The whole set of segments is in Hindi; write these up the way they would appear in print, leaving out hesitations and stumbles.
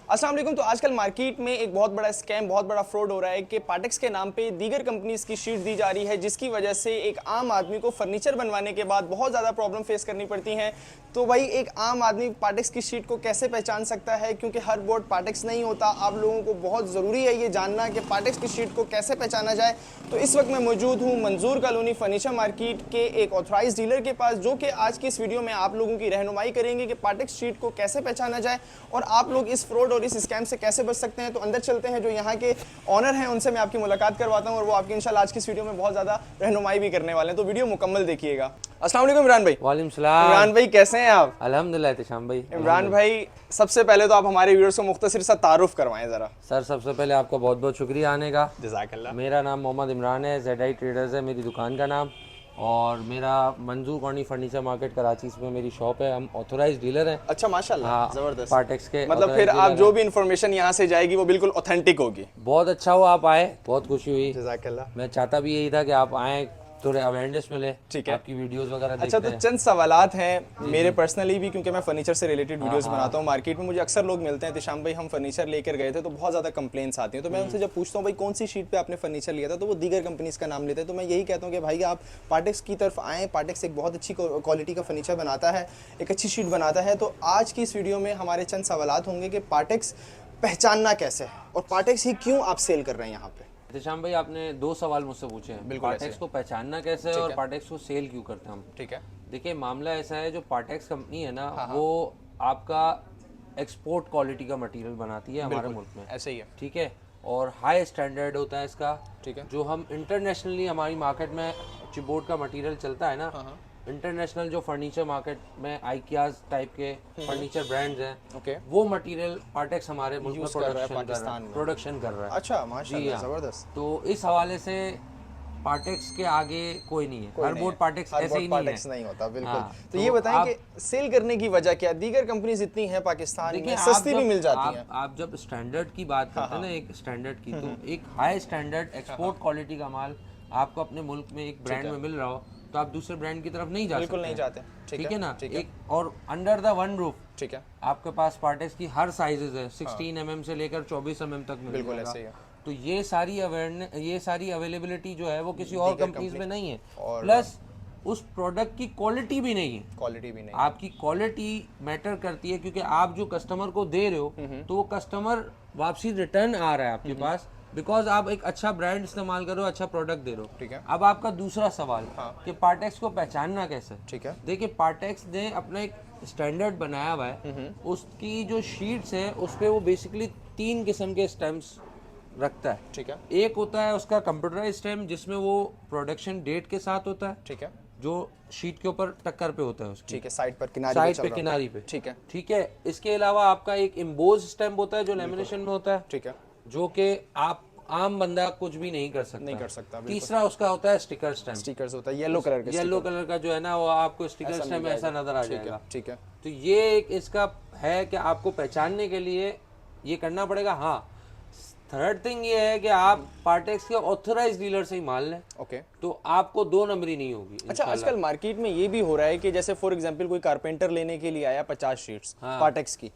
अस्सलाम वालेकुम। तो आजकल मार्केट में एक बहुत बड़ा स्कैम, बहुत बड़ा फ्रॉड हो रहा है कि पार्टेक्स के नाम पे दीगर कंपनीज की शीट दी जा रही है, जिसकी वजह से एक आम आदमी को फर्नीचर बनवाने के बाद बहुत ज़्यादा प्रॉब्लम फेस करनी पड़ती हैं। तो भाई एक आम आदमी पार्टेक्स की शीट को कैसे पहचान सकता है, क्योंकि हर बोर्ड पार्टेक्स नहीं होता। आप लोगों को बहुत ज़रूरी है ये जानना कि पार्टेक्स की शीट को कैसे पहचाना जाए। तो इस वक्त मैं मौजूद हूँ मंजूर कॉलोनी फर्नीचर मार्केट के एक ऑथराइज डीलर के पास, जो कि आज की इस वीडियो में आप लोगों की रहनुमाई करेंगे कि पार्टेक्स शीट को कैसे पहचाना जाए और आप लोग इस फ्रॉड और इस स्कैम से कैसे बच सकते हैं। तो अंदर चलते हैं, जो यहाँ के ऑनर हैं उनसे मैं आपकी मुलाकात करवाता हूँ और वो आपकी इंशाल्लाह आज की इस वीडियो में बहुत ज़्यादा रहनुमाई भी करने वाले हैं। तो वीडियो मुकम्मल देखिएगा। अस्सलाम वालेकुम इमरान भाई। वालेकुम सलाम। इमरान भाई कैसे हैं आप? अल्हम्दुलिल्लाह एहतिशाम भाई। इमरान भाई सबसे पहले तो आप हमारे व्यूअर्स को मुख्तसर सा तारुफ करवाएं ज़रा। सर सबसे पहले आपका बहुत बहुत शुक्रिया आने का। जज़ाकल्लाह। मेरा नाम मोहम्मद इमरान है, ZI ट्रेडर्स है मेरी दुकान का नाम, और मेरा मंजूर कॉलोनी फर्नीचर मार्केट कराची इसमें मेरी शॉप है। हम ऑथोराइज डीलर हैं। अच्छा माशाल्लाह, हाँ, ज़बरदस्त। पार्टेक्स के मतलब फिर आप जो भी इंफॉर्मेशन यहाँ से जाएगी वो बिल्कुल ऑथेंटिक होगी। बहुत अच्छा हुआ आप आए, बहुत खुशी हुई। जज़ाकल्लाह। मैं चाहता भी यही था कि आप आए, थोड़े अवेयरनेस मिले। ठीक है। आपकी वीडियोस वगैरह अच्छा, देखते तो हैं। चंद सवालात हैं मेरे पर्सनली भी, क्योंकि मैं फर्नीचर से रिलेटेड वीडियोस बनाता हूँ। मार्केट में मुझे अक्सर लोग मिलते हैं, तिशाम भाई हम फर्नीचर लेकर गए थे तो बहुत ज़्यादा कंप्लेंट्स आती हैं। तो मैं उनसे जब पूछता हूँ भाई कौन सी शीट पे आपने फर्नीचर लिया था, तो वो दीगर कंपनीज का नाम लेते हैं। तो मैं यही कहता हूँ कि भाई आप पार्टेक्स की तरफ आएँ। पार्टेक्स एक बहुत अच्छी क्वालिटी का फर्नीचर बनाता है, एक अच्छी शीट बनाता है। तो आज की इस वीडियो में हमारे चंद सवालात होंगे कि पार्टेक्स पहचानना कैसे है और पार्टेक्स ही क्यों आप सेल कर रहे हैं यहाँ पे। एहतिशाम भाई, आपने दो सवाल मुझसे पूछे हैं। बिल्कुल ऐसे पार्टेक्स है। को पहचानना कैसे है ठीक और है। पार्टेक्स को सेल क्यों करते हैं हम। ठीक है। देखिए, मामला ऐसा है, जो पार्टेक्स कंपनी है ना, वो आपका एक्सपोर्ट क्वालिटी का मटेरियल बनाती है हमारे मुल्क में। ऐसे ही है। ठीक है, और हाई स्टैंडर्ड होता है इसका। ठीक है। जो हम इंटरनेशनली हमारी मार्केट में चिपबोर्ड का मटेरियल चलता है ना, इंटरनेशनल जो फर्नीचर मार्केट में आइकियाज टाइप के फर्नीचर ब्रांड्स हैं, ओके। वो मटेरियल पार्टेक्स हमारे मुल्क में यूज़ कर रहा है पाकिस्तान में। प्रोडक्शन कर रहा है। अच्छा जी माशाल्लाह, हाँ। ज़बरदस्त। तो इस हवाले से पार्टेक्स के आगे कोई नहीं है। हर बोर्ड पार्टेक्स हर ऐसे बोर्ड ही नहीं पार्टेक्स है। नहीं होता, बिल्कुल। हाँ, तो ये बताएं कि सेल करने की वजह क्या है? दीगर कंपनीज इतनी हैं पाकिस्तान में, देखिए, सस्ती भी मिल जाती हैं। आप जब स्टैंडर्ड की बात करते हैं ना, एक स्टैंडर्ड की, तो एक हाई स्टैंडर्ड एक्सपोर्ट क्वालिटी का माल आपको अपने मुल्क में एक ब्रांड में मिल रहा हो, तो आप दूसरे ब्रांड की तरफ नहीं जा सकते। बिल्कुल नहीं जाते। ठीक है ना। एक और अंडर द वन रूफ ठीक है। आपके पास पार्टेक्स की हर साइजेस है, 16 mm से लेकर 24 mm तक मिल बिल्कुल जाएगा। ऐसे ही है। तो ये सारी अवेयरनेस, ये सारी अवेलेबिलिटी जो है वो किसी और कंपनीज में नहीं है। और प्लस उस प्रोडक्ट की क्वालिटी भी नहीं है। क्वालिटी भी नहीं। आपकी क्वालिटी मैटर करती है, क्योंकि आप जो कस्टमर को दे रहे हो तो वो कस्टमर वापसी रिटर्न आ रहा है आपके पास, बिकॉज आप एक अच्छा ब्रांड इस्तेमाल करो, अच्छा प्रोडक्ट दे रहे हो। ठीक है। अब आपका दूसरा सवाल कि पार्टेक्स को पहचानना कैसे। ठीक है। देखिए, पार्टेक्स ने अपना एक स्टैंडर्ड बनाया हुआ है। उसकी जो शीट्स है उस पे वो बेसिकली 3 किस्म के स्टैम्प्स रखता है। ठीक है। एक होता है उसका कंप्यूटराइज स्टैम्प, जिसमें वो प्रोडक्शन डेट के साथ होता है, ठीक है। जो शीट के ऊपर टक्कर पे होता है उसकी, ठीक है, साइड पर किनारी साइड पे किनारी पे। ठीक है। ठीक है। इसके अलावा आपका एक इम्बोज स्टैम्प होता है जो लेमिनेशन में होता है, ठीक है। जो कि आप आम बंदा कुछ भी नहीं कर सकता। नहीं कर सकता। तीसरा उसका होता है स्टिकर स्टैम्प। स्टिकर्स होता है येलो कलर के। येलो कलर का जो है ना, वो आपको स्टिकर स्टैम्प ऐसा नजर आ जाएगा। ठीक है। तो ये एक इसका है कि आपको पहचानने के लिए ये करना पड़ेगा। हाँ, थर्ड थिंग ये है कि आप पार्टेक्स के ऑथराइज डीलर से ही माल लें, ओके। तो आपको 2 नंबरी नहीं होगी। अच्छा, आजकल मार्केट में ये भी हो रहा है कि जैसे फॉर एग्जांपल कोई कारपेंटर लेने के लिए आया 50 शीट्स पार्टेक्स की,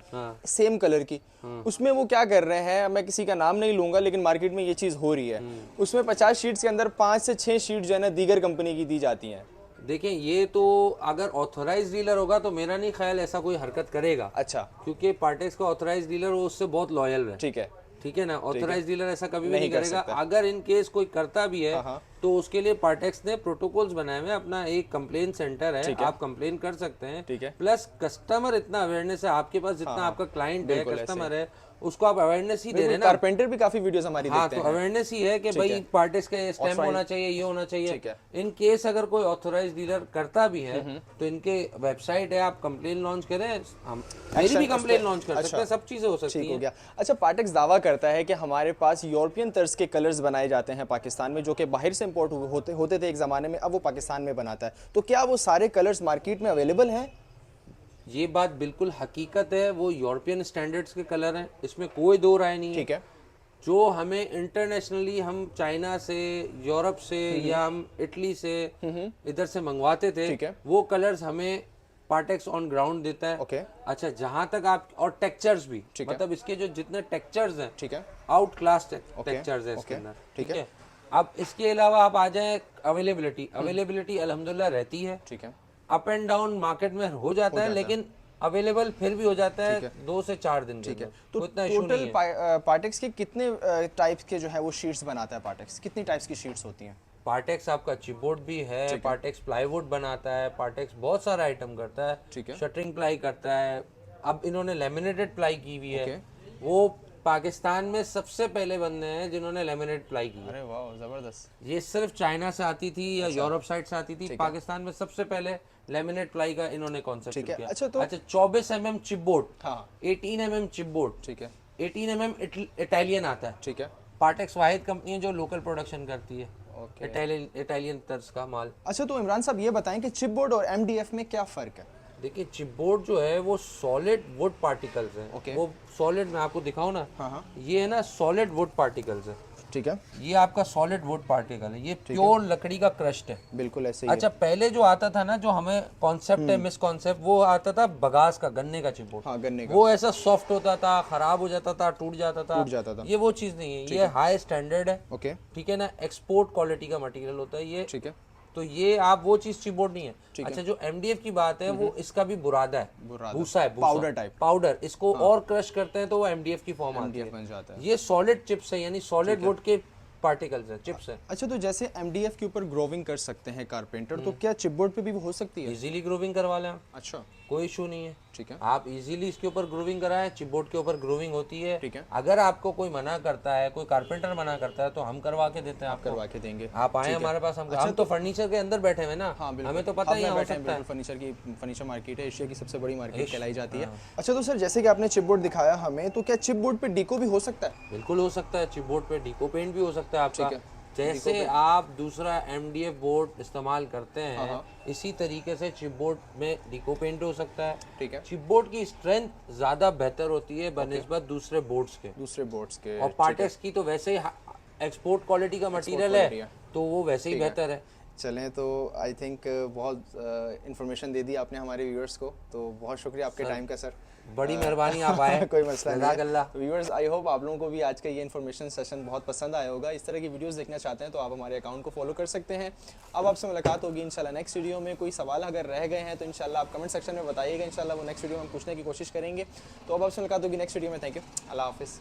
सेम कलर की, उसमें वो क्या कर रहे हैं, मैं किसी का नाम नहीं लूंगा, लेकिन मार्केट में ये चीज़ हो रही है। उसमें 50 शीट्स के अंदर 5 से 6 शीट जो है ना दीगर कंपनी की दी जाती हैं। देखिए, ये तो अगर ऑथराइज डीलर होगा तो मेरा नहीं ख्याल ऐसा कोई हरकत करेगा। अच्छा। क्योंकि पार्टेक्स का ऑथराइज डीलर वो उससे बहुत लॉयल है। ठीक है। ठीक है ना। ऑथराइज डीलर ऐसा कभी भी नहीं कर करेगा। सकता। अगर इन केस कोई करता भी है तो उसके लिए पार्टेक्स ने प्रोटोकॉल्स बनाए हुए हैं। अपना एक कंप्लेन सेंटर है, आप कंप्लेन कर सकते हैं। ठीक है। प्लस कस्टमर इतना अवेयरनेस है आपके पास, जितना आपका क्लाइंट है, कस्टमर है, उसको आप अवेयरनेस ही दे रहे हैं ना। कारपेंटर भी काफी वीडियोस हमारी हाँ, देखते तो हैं। अवेयरनेस ही है कि भाई पार्टेक्स का स्टैम्प होना चाहिए, ये होना चाहिए। इन केस अगर कोई ऑथराइज डीलर करता भी है तो इनके वेबसाइट है, आप कंप्लेन लॉन्च करें, हम मेरी भी कंप्लेन लॉन्च कर सकते हैं, सब चीजें हो सकती हो हैं। गया। अच्छा, पार्टेक्स दावा करता है कि हमारे पास यूरोपियन तर्ज के कलर्स बनाए जाते हैं पाकिस्तान में, जो कि बाहर से इंपोर्ट होते थे एक ज़माने में, अब वो पाकिस्तान में बनाता है। तो क्या वो सारे कलर्स मार्केट में अवेलेबल हैं? ये बात बिल्कुल हकीकत है, वो यूरोपियन स्टैंडर्ड्स के कलर हैं, इसमें कोई दो राय नहीं है। ठीक है। जो हमें इंटरनेशनली हम चाइना से, यूरोप से या हम इटली से इधर से मंगवाते थे, ठीक है। वो कलर्स हमें पार्टेक्स ऑन ग्राउंड देता है। ओके। अच्छा, जहां तक आप, और टेक्सचर्स भी, ठीक है। मतलब इसके जो जितने टेक्सचर्स हैं, ठीक है। आउट क्लास टेक्सचर्स है इसके अंदर। ठीक है। अब इसके अलावा आप आ जाए अवेलेबिलिटी अल्हम्दुलिल्लाह रहती है। ठीक है। अप एंड डाउन मार्केट में हो जाता है, लेकिन अवेलेबल फिर भी हो जाता है 2 से 4 दिन के अंदर। तो इतना इशू नहीं टोटल है। पार्टेक्स के कितने टाइप्स के जो है वो शीट्स बनाता है पार्टेक्स? कितनी टाइप्स की शीट्स होती हैं? पार्टेक्स आपका चिपबोर्ड भी है, पार्टेक्स प्लाईवुड बनाता है, पार्टेक्स बहुत सारा आइटम करता है। ठीक है। शटरिंग प्लाई करता है। अब इन्होंने लेमिनेटेड प्लाई की हुई है। ओके। वो पाकिस्तान में सबसे पहले बंदे हैं जिन्होंने लेमिनेटेड प्लाई की है। अरे वाह, जबरदस्त। ये सिर्फ चाइना से आती थी या यूरोप साइड से आती थी। पाकिस्तान में सबसे पहले लेमिनेट प्लाई का इन्होंने कॉन्सेप्ट किया। अच्छा, तो 24 mm चिपबोर्ड, हाँ। 18 mm चिपबोर्ड, ठीक है। 18 mm इटालियन आता है। ठीक है। पार्टेक्स वाहिद कंपनी है जो लोकल प्रोडक्शन करती है ओके। इटालियन तर्ज का माल। अच्छा, तो इमरान साहब ये बताएं कि चिपबोर्ड और एमडीएफ में क्या फ़र्क है? देखिए, चिपबोर्ड जो है वो सॉलिड वुड पार्टिकल्स हैं। ओके। वो सॉलिड, मैं आपको दिखाऊं ना, हाँ हाँ, ये है ना सॉलिड वुड पार्टिकल्स है। ठीक है। ये आपका सॉलिड वुड पार्टिकल है, ये प्योर लकड़ी का क्रश्ड है। बिल्कुल ऐसे ही अच्छा, पहले जो आता था ना, जो हमें कॉन्सेप्ट है मिस कॉन्सेप्ट, वो आता था बगास का, गन्ने का चिपबोर्ड। हाँ, गन्ने का। वो ऐसा सॉफ्ट होता था, खराब हो जाता था, टूट जाता था। ये वो चीज नहीं है, ये हाई स्टैंडर्ड है। ओके। ठीक है ना, एक्सपोर्ट क्वालिटी का मटेरियल होता है ये। ठीक है। तो ये आप वो चीज चिपबोर्ड नहीं है। अच्छा, जो एमडीएफ की बात है, वो इसका भी बुरादा है, भूसा है, पाउडर टाइप। पाउडर। इसको और क्रश करते हैं तो वो एमडीएफ की फॉर्म आती है, बन जाता है। ये सॉलिड चिप्स है, यानी सॉलिड वुड के पार्टिकल्स है, चिप्स है। अच्छा, तो जैसे एमडीएफ के ऊपर ग्रोविंग कर सकते हैं कारपेंटर, तो क्या चिपबोर्ड पे भी हो सकती है? इजीली ग्रोविंग करवा लें, अच्छा, कोई इशू नहीं है। ठीक है। आप इजीली इसके ऊपर ग्रूविंग कराएं, चिपबोर्ड के ऊपर ग्रूविंग होती है। ठीक है। अगर आपको कोई मना करता है, कोई कारपेंटर मना करता है, तो हम करवा के देते हैं, आप करवा के देंगे। आप आए हमारे पास। हम तो फर्नीचर के अंदर बैठे हुए ना, हमें तो पता ही हो सकता है। फर्नीचर मार्केट है, एशिया की सबसे बड़ी मार्केट कहलाई जाती है। अच्छा, तो सर जैसे कि आपने चिपबोर्ड दिखाया हमें, तो क्या चिपबोर्ड पे डीको भी हो सकता है? बिल्कुल हो सकता है, चिपबोर्ड पे डीको पेंट भी हो सकता है आपका। जैसे आप दूसरा एमडीएफ बोर्ड इस्तेमाल करते हैं, इसी तरीके से चिपबोर्ड में डीको पेंट हो सकता है। ठीक है। चिपबोर्ड की स्ट्रेंथ ज्यादा बेहतर होती है बनिस्बत दूसरे बोर्ड्स के। और पार्टेक्स की तो वैसे ही एक्सपोर्ट क्वालिटी का मटेरियल है, तो वो वैसे ही बेहतर है। चलें, तो आई थिंक बहुत इन्फॉर्मेशन दे दी आपने हमारे व्यूअर्स को, तो बहुत शुक्रिया आपके टाइम का सर। बड़ी मेहरबानी, आप आए। कोई मसला नहीं है। व्यूअर्स, आई होप आप लोगों को भी आज का ये इन्फॉर्मेशन सेशन बहुत पसंद आया होगा। इस तरह की वीडियोस देखना चाहते हैं तो आप हमारे अकाउंट को फॉलो कर सकते हैं। अब आपसे मुलाकात होगी इंशाल्लाह नेक्स्ट वीडियो में। कोई सवाल अगर रह गए हैं तो इंशाल्लाह आप कमेंट सेक्शन में बताइएगा, इंशाल्लाह वो नेक्स्ट वीडियो में हम पूछने की कोशिश करेंगे। तो अब आपसे मुलाकात होगी नेक्स्ट वीडियो में। थैंक यू, अल्लाह हाफिज़।